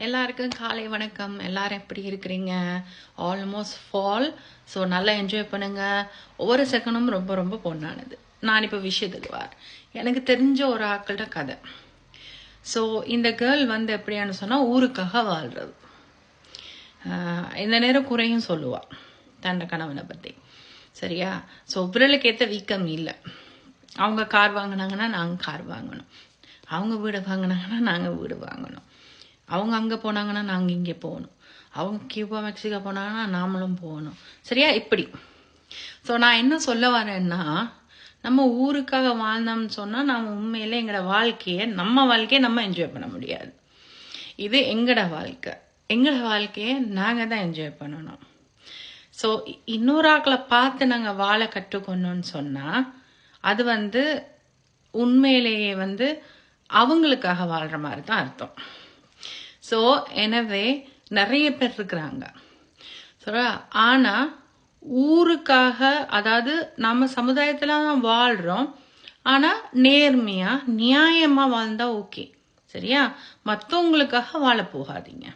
எல்லாருக்கும் காலை வணக்கம். எல்லாரும் எப்படி இருக்கிறீங்க? Almost fall. ஸோ நல்லா என்ஜாய் பண்ணுங்க. ஒவ்வொரு செகண்டும் ரொம்ப ரொம்ப பொண்ணானது. நான் இப்போ விஷயத்துக்கு வார். எனக்கு தெரிஞ்ச ஒரு ஆக்கள்கிட்ட கதை. ஸோ இந்த கேர்ள் வந்து எப்படியான்னு சொன்னால் ஊருக்காக வாழ்றது. இந்த நேரம் குறையும் சொல்லுவா தன்னை கணவனை பற்றி. சரியா? ஸோ விரலுக்கு ஏற்ற வீக்கம் இல்லை. அவங்க கார் வாங்கினாங்கன்னா நாங்கள் கார் வாங்கணும், அவங்க வீடு வாங்கினாங்கன்னா நாங்கள் வீடு வாங்கணும், அவங்க அங்கே போனாங்கன்னா நாங்கள் இங்கே போகணும், அவங்க கியூபா மெக்சிகோ போனாங்கன்னா நாமளும் போகணும். சரியா? இப்படி. ஸோ நான் என்ன சொல்ல வரேன்னா, நம்ம ஊருக்காக வாழ்ந்தோம்னு சொன்னால் நம்ம உண்மையிலே எங்களோட வாழ்க்கையை நம்ம என்ஜாய் பண்ண முடியாது. இது எங்களோட வாழ்க்கை. எங்களோட வாழ்க்கையை நாங்கள் தான் என்ஜாய் பண்ணணும். ஸோ இன்னொரு ஆக்களை பார்த்து நாங்கள் வாழ கற்றுக்கொண்டோன்னு சொன்னால் அது வந்து உண்மையிலேயே வந்து அவங்களுக்காக வாழ்கிற மாதிரி தான் அர்த்தம். ஸோ எனவே நிறைய பேர் இருக்கிறாங்க. ஆனால் ஊருக்காக, அதாவது நம்ம சமுதாயத்தில் தான் வாழ்கிறோம், ஆனால் நேர்மையாக நியாயமாக வாழ்ந்தா ஓகே. சரியா? மற்றவங்களுக்காக வாழ போகாதீங்க.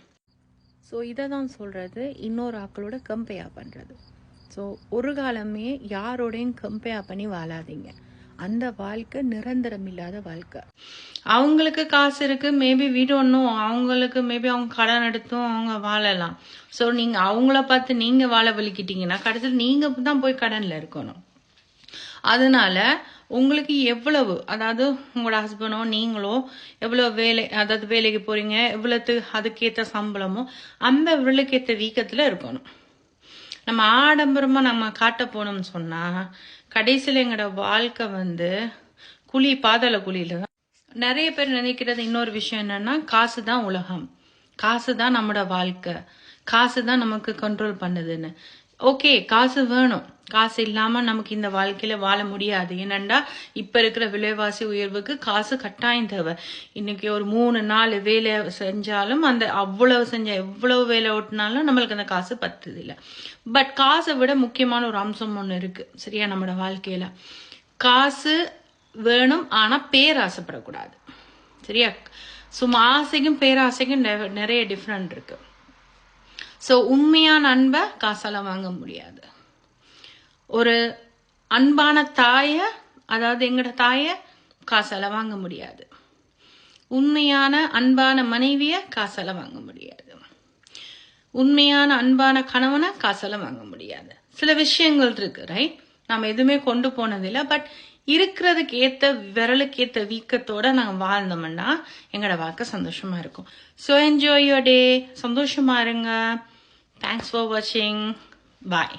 ஸோ இதை தான் சொல்கிறது, இன்னொரு ஆக்களோட கம்பேர் பண்ணுறது. ஸோ ஒரு காலமே யாரோடையும் கம்பேர் பண்ணி வாழாதீங்க. அந்த வாழ்க்கை நிரந்தரம் இல்லாத வாழ்க்கை. அவங்களுக்கு காசு இருக்கு, மேபி வீடு ஒன்றும், அவங்களுக்கு மேபி அவங்க கடன் எடுத்தும் அவங்க வாழலாம். ஸோ நீங்கள் அவங்கள பார்த்து நீங்கள் வாழ வலிக்கிட்டீங்கன்னா கடைசியில் நீங்கள் தான் போய் கடனில் இருக்கணும். அதனால உங்களுக்கு எவ்வளவு, அதாவது உங்களோட ஹஸ்பண்டோ நீங்களோ எவ்வளோ வேலை, அதாவது வேலைக்கு போறீங்க, எவ்வளவு அதுக்கேற்ற சம்பளமோ அந்த விரலுக்கேற்ற வீக்கத்தில் இருக்கணும். நம்ம ஆடம்பரமாக நம்ம காட்ட போனோம்னு சொன்னால் கடைசியில் எங்களோட வாழ்க்கை வந்து பாதாள குழியில தான். நிறைய பேர் நினைக்கிறது இன்னொரு விஷயம் என்னன்னா, காசு தான் உலகம், காசு தான் நம்மளோட வாழ்க்கை, காசு தான் நமக்கு கண்ட்ரோல் பண்ணுதுன்னு. ஓகே, காசு வேணும். காசு இல்லாமல் நமக்கு இந்த வாழ்க்கையில வாழ முடியாது. ஏனண்டா இப்போ இருக்கிற விலைவாசி உயர்வுக்கு காசு கட்டாயம் தேவை. இன்னைக்கு ஒரு 3-4 வேலை செஞ்சாலும் அந்த அவ்வளவு எவ்வளவு வேலை ஓட்டினாலும் நம்மளுக்கு அந்த காசு பத்துது இல்லை. பட் காசை விட முக்கியமான ஒரு அம்சம் ஒன்று இருக்கு. சரியா? நம்மளோட வாழ்க்கையில காசு வேணும், ஆனால் பேராசைப்படக்கூடாது. சரியா? சும்மா ஆசைக்கும் பேராசைக்கும் நிறைய டிஃப்ரெண்ட் இருக்கு. ஸோ உண்மையான அன்பை காசால வாங்க முடியாது. ஒரு அன்பான தாய, அதாவது எங்கட தாய காசால வாங்க முடியாது. உண்மையான அன்பான மனைவிய காசால வாங்க முடியாது. உண்மையான அன்பான கணவனை காசால வாங்க முடியாது. சில விஷயங்கள் இருக்கு, ரைட்? நம்ம எதுவுமே கொண்டு போனதில்லை. பட் இருக்கிறதுக்கு ஏற்ற விரலுக்கு ஏற்ற வீக்கத்தோட நாங்கள் வாழ்ந்தோம்னா எங்களோட வாழ்க்கை சந்தோஷமா இருக்கும். So enjoy your day. சந்தோஷமா இருங்க. Thanks for watching. Bye.